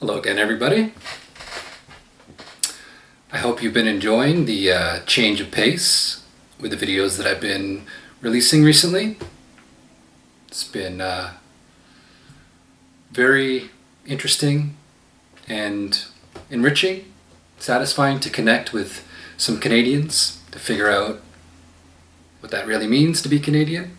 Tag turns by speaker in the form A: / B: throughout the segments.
A: Hello again, everybody. I hope you've been enjoying the change of pace with the videos that I've been releasing recently. It's been very interesting and enriching, satisfying to connect with some Canadians, to figure out what that really means to be Canadian.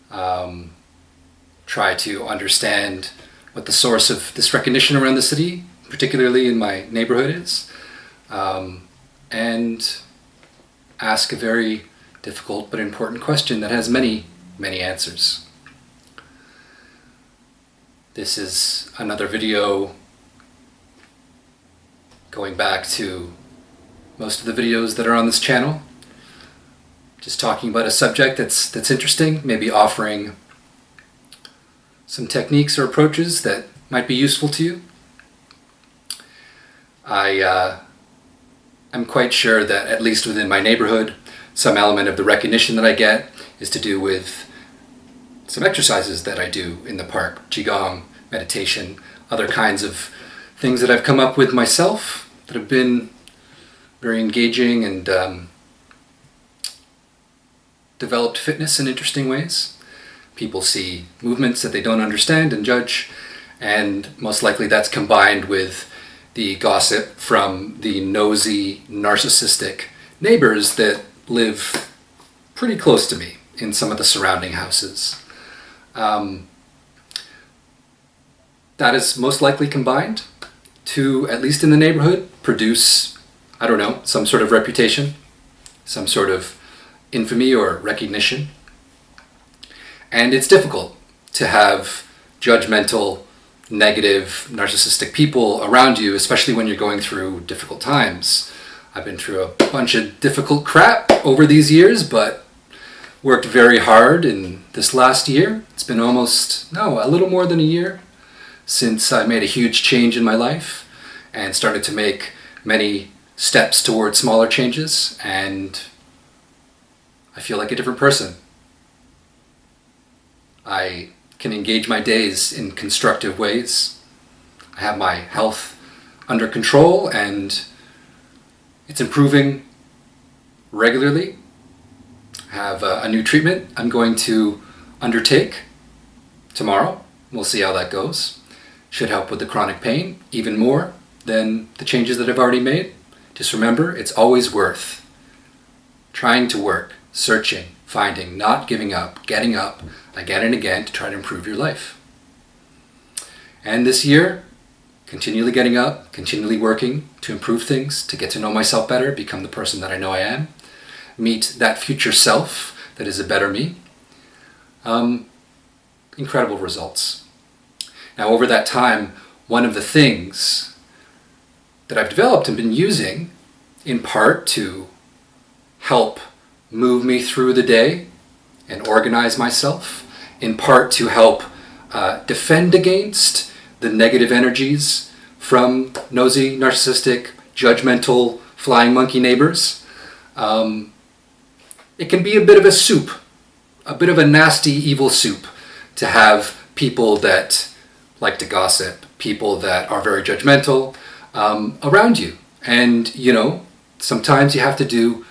A: Try to understand what the source of this recognition around the city, particularly in my neighborhood, is, and ask a very difficult but important question that has many, many answers. This is another video going back to most of the videos that are on this channel, just talking about a subject that's interesting, maybe offering some techniques or approaches that might be useful to you. I'm quite sure that, at least within my neighborhood, some element of the recognition that I get is to do with some exercises that I do in the park, qigong, meditation, other kinds of things that I've come up with myself that have been very engaging and developed fitness in interesting ways. People see movements that they don't understand and judge, and most likely that's combined with the gossip from the nosy, narcissistic neighbors that live pretty close to me in some of the surrounding houses. That is most likely combined to, at least in the neighborhood, produce, I don't know, some sort of reputation, some sort of infamy or recognition. And it's difficult to have judgmental, negative, narcissistic people around you, especially when you're going through difficult times. I've been through a bunch of difficult crap over these years, but worked very hard in this last year. It's been a little more than a year since I made a huge change in my life and started to make many steps towards smaller changes, and I feel like a different person. I can engage my days in constructive ways. I have my health under control and it's improving regularly. I have a new treatment I'm going to undertake tomorrow. We'll see how that goes. Should help with the chronic pain even more than the changes that I've already made. Just remember, it's always worth trying to work, searching, finding, not giving up, getting up again and again to try to improve your life. And this year, continually getting up, continually working to improve things, to get to know myself better, become the person that I know I am, meet that future self that is a better me. Incredible results. Now, over that time, one of the things that I've developed and been using, in part to help move me through the day and organize myself, in part to help defend against the negative energies from nosy, narcissistic, judgmental, flying monkey neighbors. It can be a bit of a soup, a bit of a nasty, evil soup, to have people that like to gossip, people that are very judgmental around you. And, sometimes you have to do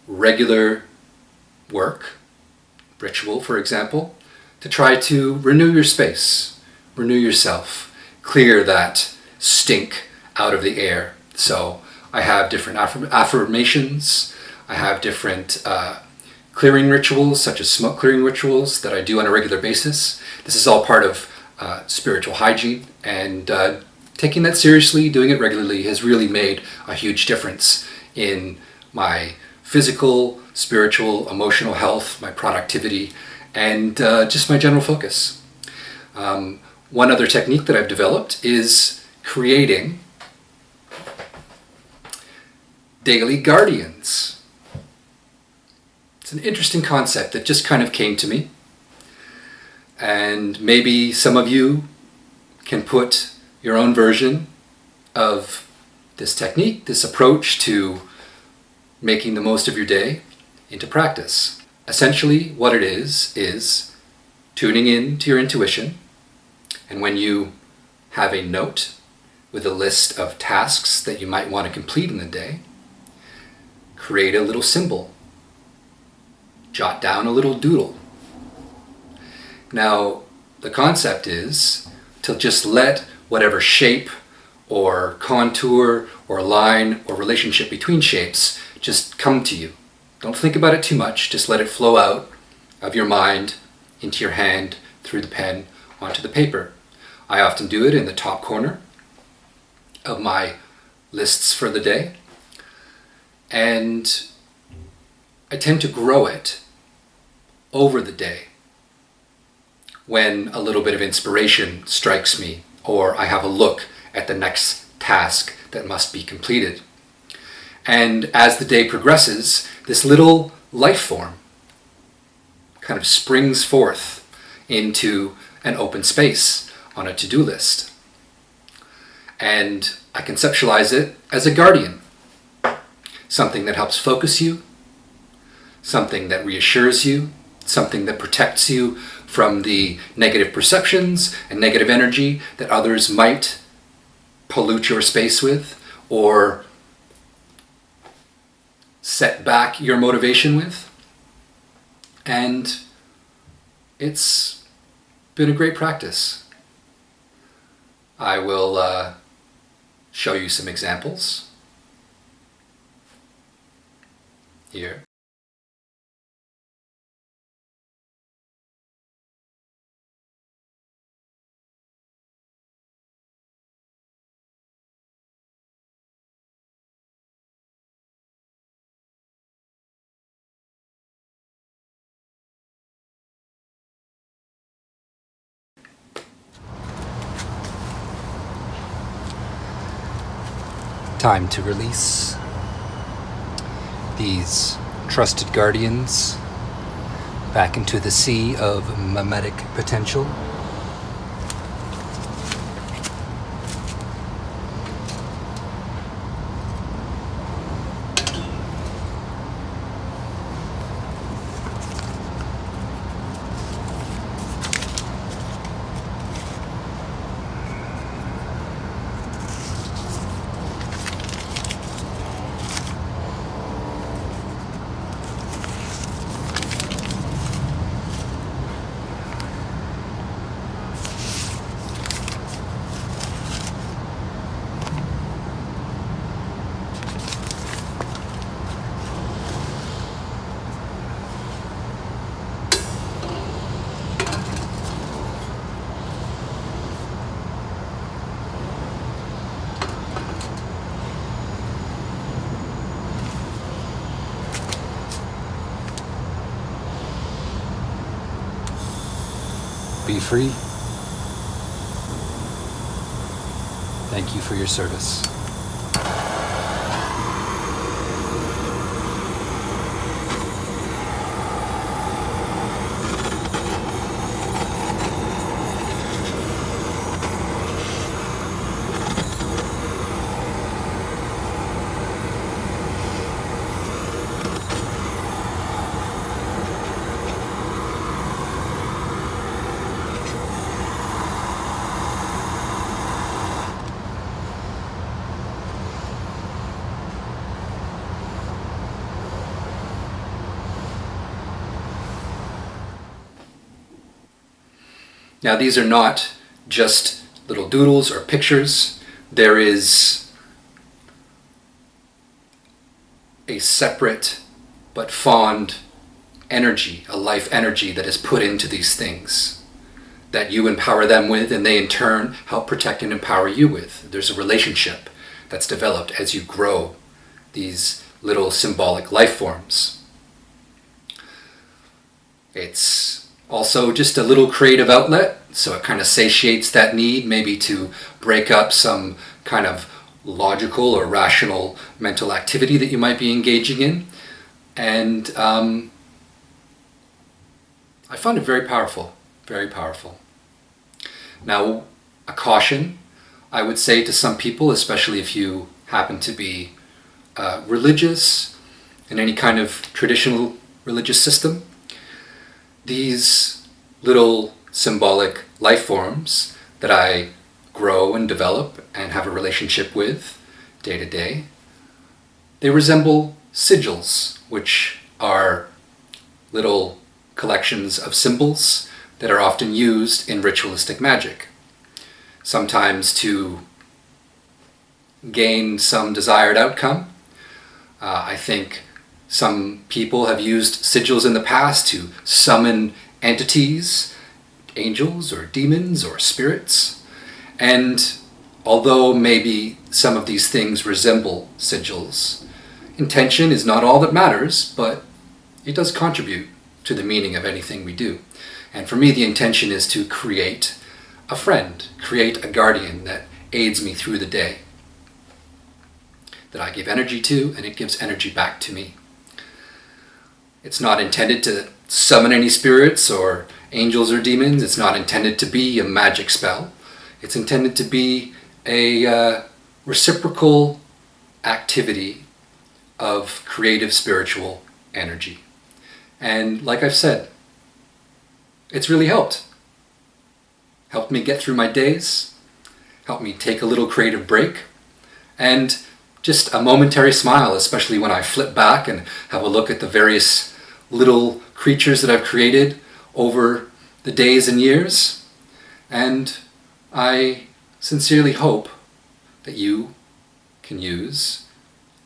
A: regular work, ritual, for example, to try to renew your space, renew yourself, clear that stink out of the air. So I have different affirmations, I have different clearing rituals, such as smoke clearing rituals that I do on a regular basis. This is all part of spiritual hygiene, and taking that seriously, doing it regularly, has really made a huge difference in my physical, spiritual, emotional health, my productivity, and just my general focus. One other technique that I've developed is creating daily guardians. It's an interesting concept that just kind of came to me, and maybe some of you can put your own version of this technique, this approach to making the most of your day, into practice. Essentially, what it is tuning in to your intuition, and when you have a note with a list of tasks that you might want to complete in the day. Create a little symbol. Jot down a little doodle. Now, the concept is to just let whatever shape or contour or line or relationship between shapes just come to you. Don't think about it too much. Just let it flow out of your mind into your hand, through the pen, onto the paper. I often do it in the top corner of my lists for the day. And I tend to grow it over the day when a little bit of inspiration strikes me, or I have a look at the next task that must be completed. And as the day progresses, this little life form kind of springs forth into an open space on a to-do list. And I conceptualize it as a guardian, something that helps focus you, something that reassures you, something that protects you from the negative perceptions and negative energy that others might pollute your space with or set back your motivation with. And it's been a great practice. I will show you some examples here. Time to release these trusted guardians back into the sea of mimetic potential. Be free. Thank you for your service. Now, these are not just little doodles or pictures. There is a separate but fond energy, a life energy that is put into these things that you empower them with, and they in turn help protect and empower you with. There's a relationship that's developed as you grow these little symbolic life forms. It's also just a little creative outlet, so it kind of satiates that need maybe to break up some kind of logical or rational mental activity that you might be engaging in. And I found it very powerful, very powerful. Now, a caution, I would say to some people, especially if you happen to be religious in any kind of traditional religious system, these little symbolic life forms that I grow and develop and have a relationship with day to day. They resemble sigils, which are little collections of symbols that are often used in ritualistic magic, sometimes to gain some desired outcome. I think some people have used sigils in the past to summon entities, angels or demons or spirits. And although maybe some of these things resemble sigils, intention is not all that matters, but it does contribute to the meaning of anything we do. And for me, the intention is to create a friend, create a guardian that aids me through the day, that I give energy to, and it gives energy back to me. It's not intended to summon any spirits or angels or demons. It's not intended to be a magic spell. It's intended to be a reciprocal activity of creative spiritual energy. And like I've said, it's really helped. Helped me get through my days, helped me take a little creative break, and just a momentary smile, especially when I flip back and have a look at the various little creatures that I've created over the days and years. And I sincerely hope that you can use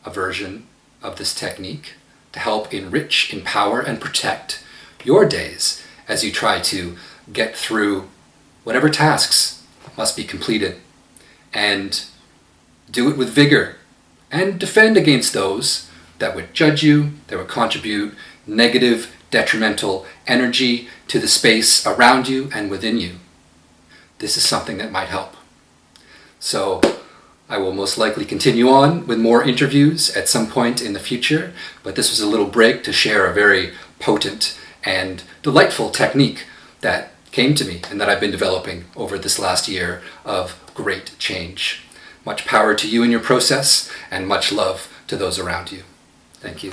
A: a version of this technique to help enrich, empower, and protect your days as you try to get through whatever tasks must be completed, and do it with vigor and defend against those that would judge you, that would contribute negative, detrimental energy to the space around you and within you. This is something that might help. So I will most likely continue on with more interviews at some point in the future, but this was a little break to share a very potent and delightful technique that came to me and that I've been developing over this last year of great change. Much power to you in your process, and much love to those around you. Thank you.